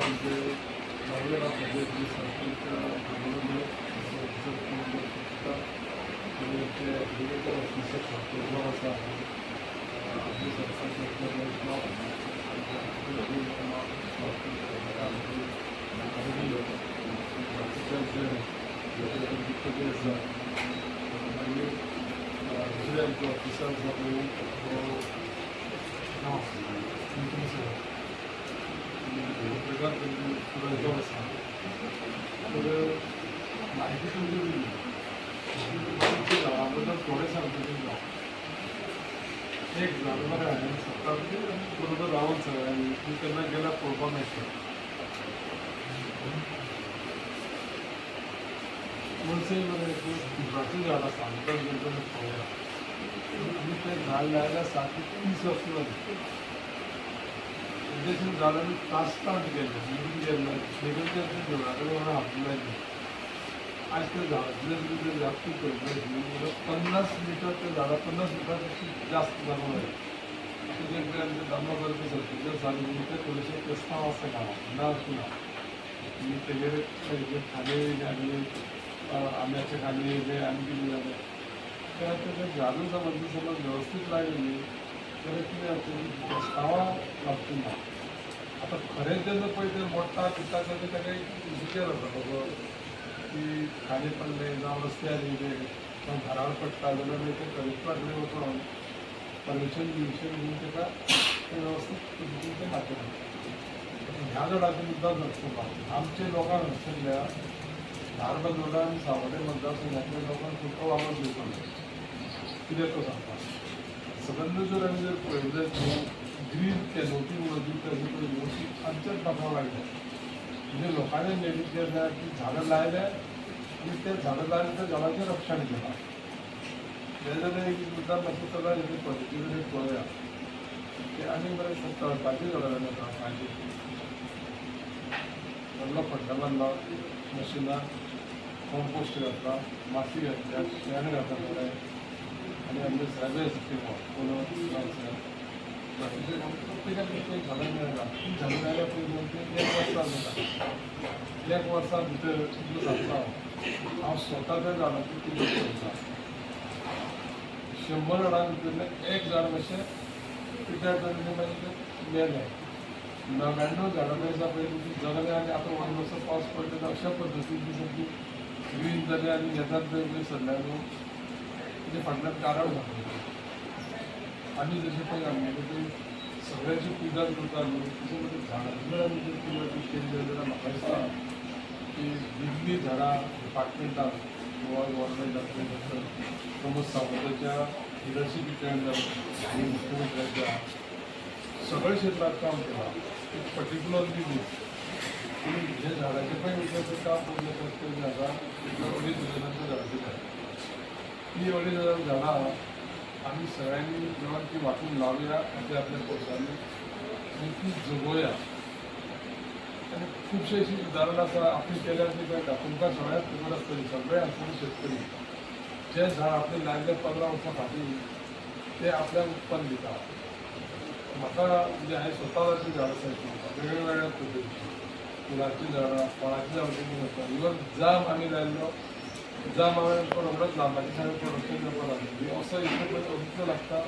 म्हणजे नव्याला सगळ्याची सरकारच्या आंदोलनामुळे ते ॲग्रिकल्चर ऑफिसर सरकार असा आपली सरकार दुसऱ्या ऑफिसर तर माहिती तुमची झाडाबद्दल थोडे सांगतो. एक झाड बघा सत्ता बरोबर राहून सगळ्यांनी मी त्यांना गेला पळोवपाक मेळटा. म्हणजे फुलांचीं झाडां सांगतात गेलो पळोवया आनी तें झाड लायल्या सारकी 30 वर्सां जालीं. तेजेसून झाडांनी तासतांत गेले निवडून गेले शेगल ते झाडा कडेन व्हरून हापलेले. आज त्या झाडांतले कितें जास्त पळयलें 50 मिटर ते झाडां 50 मिटरापेक्षा जास्त जावंक लागलें. तेजें दामो करपी सरकार सांगलें ते थोडेशे प्रस्ताव आसा गांवांत ना अशें ना. आनी तेजेर खाली आनी आंब्याचे खाली येयले आनी कितें जालें त्या तेजें झाडां समज वेवस्थीत लायलें न्ही जाल्यार कितें जाता प्रस्तावां लागची ना. आतां खरें जेन्ना पळय तें मोडटा दिता तेन्ना ताका विचार जाता बाबा की खाली पडले जावं रस्त्यार येयले जावं घरार पडटा जाल्यार मागीर ते कलेक्टरा कडेन वचून परमिशन घेवन ताका तें वेवस्थीत पद्दतीन तें दाखयता. ह्या झाडाचो मुद्दाम लक्षात आमच्या लोकांक आशिल्ल्या धारबाग रोडा आनी सावड्डे मतदारसंघातल्या लोकांक खुबको वावर दिवचो ना. कित्याक तो सांगता सगळ्यांना जर आमी जर पळयलें ग्रीन कॅनोपी म्हणून कॅनोपी खंयच्याच दाखोवंक लागले म्हणजे लोकांनी नेहमी केलें की झाडां लायले आनी ते झाडां लायले त्या झाडांचें रक्षण केलां. हे जाल्यार एक मुद्दाम मातशें चला हेजे पद्दती कडेन पळोवया की आनी बरें तळपाची झाडां लायल्या कांयची व्हडलो खड्डो बांदला मशिनार कॉम्पोस्ट घातला माती घातल्या शेण घातला बरें आनी आमचे साहेब स्किम प्रत्येकाक एक झाडां मेळटा. ती झाडां लायल्या पयलीं ती 1 वर्सा जाता. 1 वर्सा भितर तुमकां सांगता हांव स्वता त्या झाडांची कितें करता 100 झाडां भितरलें एक झाड मातशें पिड्ड्यार जाल्लें मागीर तें मेलें. 99 झाडां मेळटा पळय ती जगले आनी आतां 1 वर्स पावस पडटा अशा पद्दतीन ती सारकी ग्रीन जाली आनी येतात थंय सरल्या न्हू तेजे फाटल्यान कारण जाता. आमी जशें पळय आमगेले सगळ्यांची पुजा करता न्हू तशें म्हणजे झाडांची आमी जर पुजा केली जाल्यार म्हाका दिसता की दिल्ली झाडां डिपार्टमेंटान गोवा गव्हर्मेंटान प्रमोद सावंताच्या लिडरशिपींतल्यान आनी मुख्यमंत्र्याच्या सगळे क्षेत्रात काम केलां. एक पर्टिक्युलर दीस पूण जे झाडांचे पळय उदकाचें काम पळयलें ते झाडां 2,500 झाडांची जाय. ती 2,500 झाडां आम्ही सगळ्यांनी मिळून ती वाटून लावूया आपल्या आपल्या पोस्टांनी आणि ती जगोवया. आणि खूपशे अशी उदाहरण आसा आपण केल्यार ती कळटा. तुमकां सगळ्यांक खबर आसतली सगळे आसतले शेतकरी जे झाड आपले लायले 15 वर्सां फाटीं ते आपल्याक उत्पन्न दिता. म्हाका म्हणजे हांवें स्वता लायिल्लीं झाडां आसात वेगवेगळ्या पद्दतीची फुलांची झाडां फळांची झाडां आसता. इवन जाम आमी लायल्लो जाम हांवें रोखडोच लांबाची सायड प्रोडक्शन करपाक लागली असो इतलो लागता.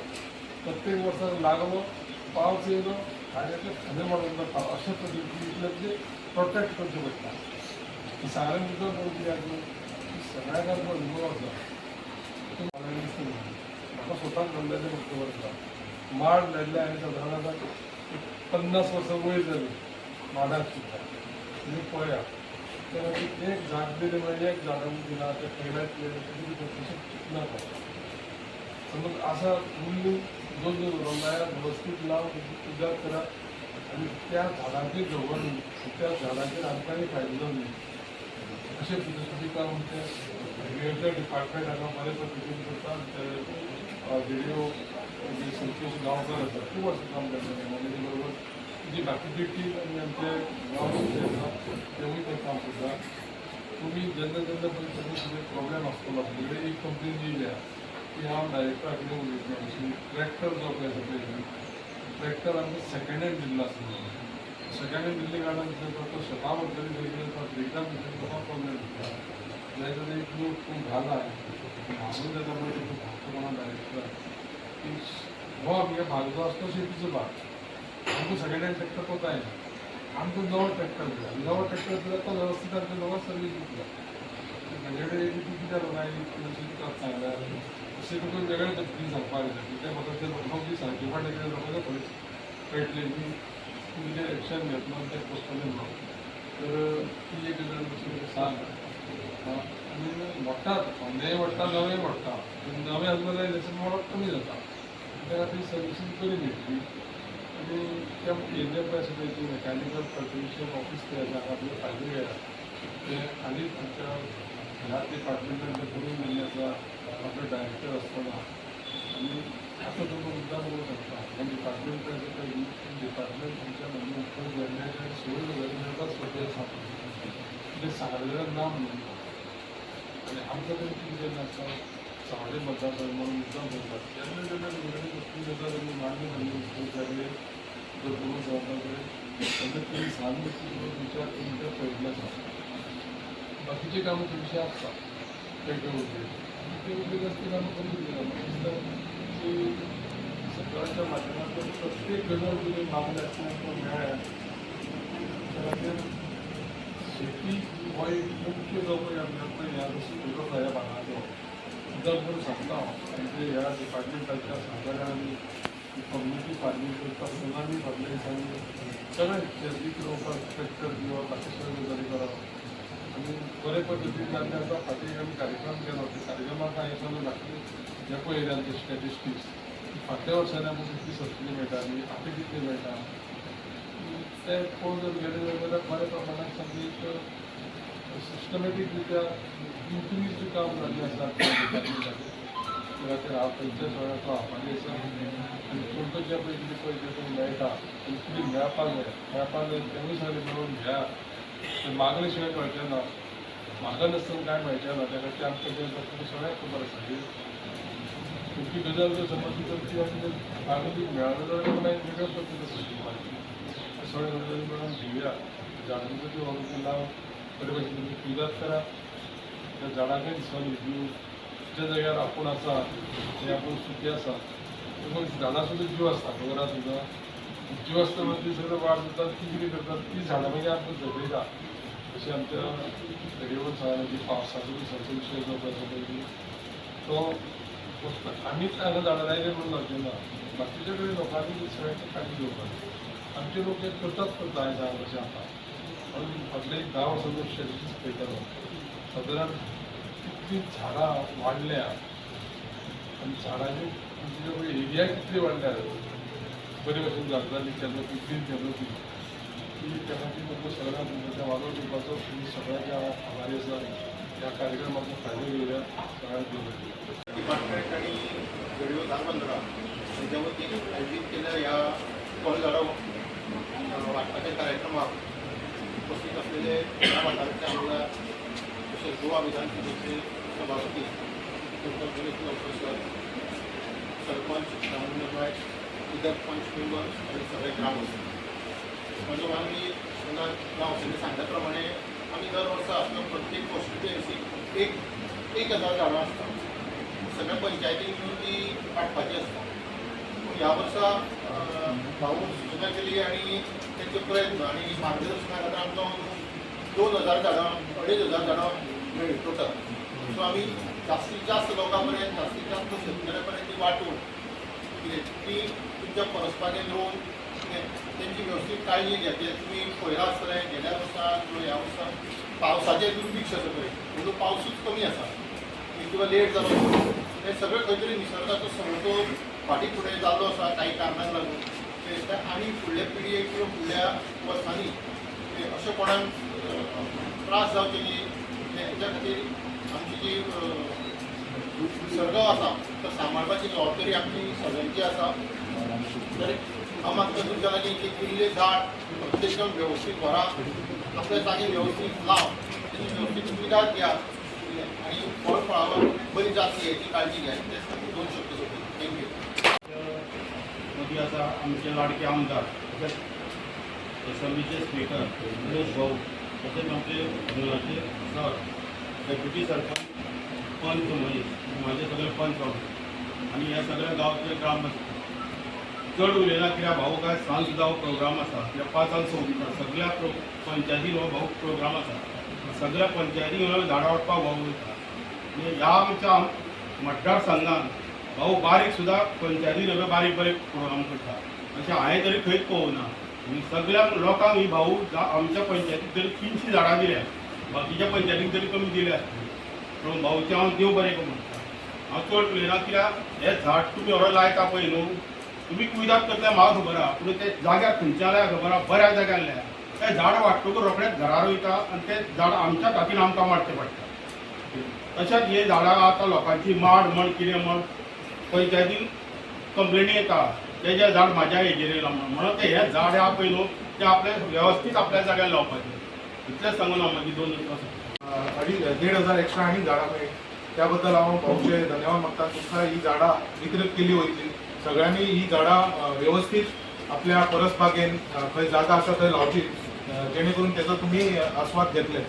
प्रत्येक वर्साक लागलो पावस येयलो हांवें खाली मारून जाता अशे पद्दतीन इतले म्हणजे प्रोटेक्ट करचें पडटा. सारण भितर पळय कित्याक सगळ्यांक अनुभव आसा म्हाका स्वताक घडलेलें म्हाका खबर आसा. माड लायिल्ले हांवें सादारण आतां 50 वर्सां वयर जाली माडाक सुद्दां तुमी पळया. त्या खातीर एक झाड दिलें म्हणजे एक झाड दिना ते फेडायतले तशें चिंतनाका. समज आसा उरली 2 उरोंक जाय वेवस्थीत लावन पुजा करा आनी त्या झाडांचेर दवरून त्या झाडांचेर आमकांय फायदो जावं अशें पद्दतीचें काम ते एग्रिकल्चर डिपार्टमेंट हांगा बरे पद्दतीन करता. ते व्हिडिओ संतोश गांवकर आसा खूब वर्सां काम करता आनी तेजे बरोबर जी बाकीची टीम आनी आमचे गांव तेवूय ते काम करता. तुमी जेन्ना जेन्ना पळय तुमी कितें प्रॉब्लेम आसतलो तुमचे कडेन एक कंप्लेन येयल्या की हांव डायरेक्टरा कडेन उलयतलो. ट्रॅक्टर जो पळय आसा पळय ट्रॅक्टर आमकां सेकंड हँड दिल्लो आसलो सगळ्यांनी दिल्ली गार्डन तो स्वतःबद्दल वेगवेगळे एकदा प्रॉब्लेम नाहीतर एक लोक खूप घाला म्हणून त्याच्यामध्ये खूप भागतो डायरेक्टर की हो आमच्या भाग जो असतो शेतीचा भाग आमचं सगळ्यांना ट्रॅक्टर होत आहे आमचं जवळ ट्रॅक्टर दिला जवळ ट्रॅक्टर दिला तर व्यवस्थित आमच्या जवळ सर्व्हिस दिला माझ्याकडे किती लोकांना चांगला असे कुठून वेगळे पद्धतीने सांगपाक त्या म्हाका ते लोकांची सर्टिफायड केले लोकांना खंयच कळटले की तुम्ही जे एक्शन घेतलो ते पोस्टले न्हू तर ती एक गजाल सांग आनी मोडटात पोंदेय मोडटा नवेंय मोडटा नवें आसलो जाल्यार इलेक्शन मोडप कमी जाता त्या खातीर सर्विसींग बरी मेळटली आनी त्या केंद्रीय परिशदेची मेकॅनिकल कल्टिवेशन ऑफिस ते जाका आपले फायदे घेया ते आनी आमच्या ह्या डिपार्टमेंटान ते करून दिल्ले आसा आपले डायरेक्टर आसतना आनी आतां तुमकां मुद्दाम करूंक शकता हे डिपार्टमेंट डिपार्टमेंट तुमच्या म्हणजे उपयोग गव्हर्मेंटाचे सोय गजाली मेळपाक सोदे आसा कितें सांगलें जाल्यार ना म्हणून आनी आमकां तरी कितें जेन्ना आसता सावडे मतदार म्हणून मुद्दाम करतात जेन्ना जेन्ना तुमच्याकडे गोष्टी जाता तेन्ना मान्य जाल्ले जर करूंक जबाबदार तेन्ना तुमी सांगून तुमच्या पळयल्लें आसा बाकीचे कामं तुमचे आसता ते उद्योग असते कामं करून दिली म्हाका दिसता की सरकाराच्या माध्यमांतून प्रत्येक गजाल कितें मागणी आसता तो मेळ्ळ्या त्या खातीर शेती हो एक मुख्य जो पळय ह्या सुरू ह्या भागाचो मुद्दाम करून सांगता हांव म्हणजे ह्या डिपार्टमेंटाच्या सहकार्यान कम्युनिटी फार्मींग करता सुनामी फर्टिलायझरांनी सगळे शेतीक रोवपाक ट्रॅक्टर दिवप बाकी सगळे गजाली करप आनी बरे पद्दतीन जाल्ले आसा फाटीं आमी कार्यक्रम केलो त्या कार्यक्रमाक हांवें येताना दाखयलें ह्या पळय एरियांचे स्टॅटिस्टिक्स फाटल्या वर्सांनी आमकां कितली सबसिडी मेळटाली आतां कितली मेळटा ते पळोवन जर गेले जाल्यार बऱ्या प्रमाणात सामकी एक सिस्टमॅटीक रित्या इन्क्रीज काम जाल्लें आसा डिपार्टमेंटाचेर त्या खातीर हांव खंयच्याच वेळाचो आभारी आसा आनी तुमकां जे पळय कितें पळय जें मेळटा आनी कितें मेळपाक जाय तेवूय सगळें मेळोवन घ्या ते मागले शिवाय मेळचें ना म्हाका नासतना कांय मेळचें ना त्या खातीर आमकां जें तुमकां सगळ्यांक खबर आसा की तुमची गजाल जर समज करची आनी मागणी मेळना जाल्यार मागीर वेगळ्या पद्दतीन करची सगळे गजाली मेळोन घेवया झाडांचो वागून लाव बरे भशेन तुमी पिदात करा त्या झाडांकय दिसोन दिवं ज्या जाग्यार आपूण आसा थंय आपूण सुखी आसा मग झाडां सुद्दां जीव आसता खबर आसा तुका जीव आसता म्हणजे ती सगळं वाड जातात ती कितें करतात ती झाडां मागीर आमकां जगयता अशें आमच्या रेवन सायनाची पावसाचो दिसाचो विशय जो आसा पळय तो आमीच हांगा झाडां लायले म्हणून जावचें ना बाकीच्या कडेन लोकांनी सगळ्यांची काळजी घेवपाक आमचे लोक एक करता आयज अशें आसा म्हणून फाटले 10 वर्सांचो स्टॅटिस्टिक्स पळयतालो सादारण कितलीं झाडां वाडल्या आनी झाडांची तुमचे एरिया कितली वाडल्या बरे भशेन लागजाली केलो ती क्लीन केलो ती त्या खातीर तुमकां सगळ्यांक तुमच्या वागड दिवपाचो तुमी सगळ्यांचे हांव आभारी आसा ह्या कार्यक्रमाचो फायदो घेवया सगळ्यांक घेवया डिपार्टमेंट आणि रेडिओ धारबंदरा यांच्या वतीन आयोजित केल्या या फळझाडं वाटपाच्या कार्यक्रमात उपस्थित असलेले या वाठाराचे आमदार तसेच गोवा विधानसभेचे सभापती डॉक्टर गणेश नवकर सरपंच ग्रामपंचायत इतर पंच मेंबर्स आणि सगळे ग्रामस्थ म्हणजे आम्ही गांवचे सांगल्याप्रमाणे आम्ही दर वर्सा प्रत्येक गोष्टी एक 1000 झाडां असतात सगळ्या पंचायतीन मिळून ती काडपाची आसता पूण ह्या वर्सा भाऊ सूचना केली आणि त्यांचे प्रयत्न आणि मार्गदर्शना खातीर आमकां 2000 झाडां 2500 झाडां मेळ्ळी टोटल सो आमी जास्तीत जास्त लोकां पर्यंत जास्तीत जास्त शेतकऱ्यां पर्यंत ती वाटून कितें ती तुमच्या परसबागेन रोवन त्यांची व्यवस्थित काळजी घेतली तुम्ही पयला आसतलें गेल्या वर्सा किंवा ह्या वर्सा पावसाचें दुर्भिक्ष आसा पळय म्हणून पावसूच कमी आसा किंवा लेट जालो हे सगळें खंय तरी निसर्गाचो समतोल फाटीं फुडें जाल्लो आसा काही कारणांक लागून ते दिसता आनी फुडल्या पिळगेक किंवा फुडल्या वर्सांनी अशें कोणाक त्रास जावचे न्ही हेच्या खातीर आमची जी निसर्ग आसा तो सांबाळपाची जबाबदारी आमची सगळ्यांची आसा तर हांव मागता तुमच्या लागीं की किल्ले झाड प्रत्येक जण वेवस्थीत व्हरा आपल्या जागी वेवस्थीत लाव तेची वेवस्थीत विधात घ्या आणि फळ फळावर बरी जाती याची काळजी घ्या त्यासाठी 2 शब्द सोडले थँक्यू मदीं आसा आमचे लाडके आमदार असेंब्लीचे स्पीकर गणेश भाऊ तसेच आमचे मंगळाचे सर डेप्युटी सरपंच पंच महेश माझे सगळे पंच आणि ह्या सगळ्या गावचे ग्रामस्थ चड उलयना कित्याक भाऊ काय सांज सुद्धा हो प्रोग्राम आसा कित्याक 5 आणि 6 सगळ्या पंचायतीन हो भाऊ प्रोग्राम आसा सगळ्या पंचायतीन झाडां वाडपाक भाऊ वयता आनी ह्या आमच्या मतदारसंघान भाऊ बारीक सुद्धा पंचायतीन बारीक बारीक प्रोग्राम करता अशें हांवें तरी खंयच पळोवना आनी सगळ्या लोकांक ही भाऊ आमच्या पंचायतीक तरी 300 झाडां दिल्या बाकीच्या पंचायतीक तरी कमी दिले आसतली पूण भाऊचे हांव देव बरें करूं म्हणटा हांव चड उलयना कित्याक हें झाड तुमी व्हरोन लायता पळय न्हू तुमी कुयदाद करता म्हाका खबर आहा पूण ते जाग्यार खंयच्या लाया खबर आहा बऱ्या जाग्यार लाया तें झाड वाडटकूच रोखडेंच घरार वयता आनी तें झाड आमच्या खातीर आमकां मारचें पडटा तशेंच हे झाडां आतां लोकांची माड म्हण कितें म्हण पंचायतीन कंप्लेनी येता तेजें झाड म्हाज्या हेजेर येयलां म्हणून ते हें झाड आहा पळय न्हू तें आपलें वेवस्थीत आपल्या जाग्यार लावपाचें इतलेंच सांगून हांव म्हाजी 2 उतरां 1,500 एक्स्ट्रा आनी झाडां मेळ्ळी त्याबद्दल हांव भाऊचे धन्यवाद मागता तुमकां ही झाडां वितरीत केली वयतली सगळ्यांनी ही झाडां व्यवस्थीत आपल्या परसबागेन खंय जागा आसा थंय लावची जेणे करून तेजो तुमी आस्वाद घेतले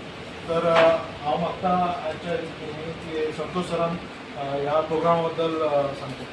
तर हांव मागता आजच्या संतोष सरान ह्या प्रोग्रामा बद्दल सांगतो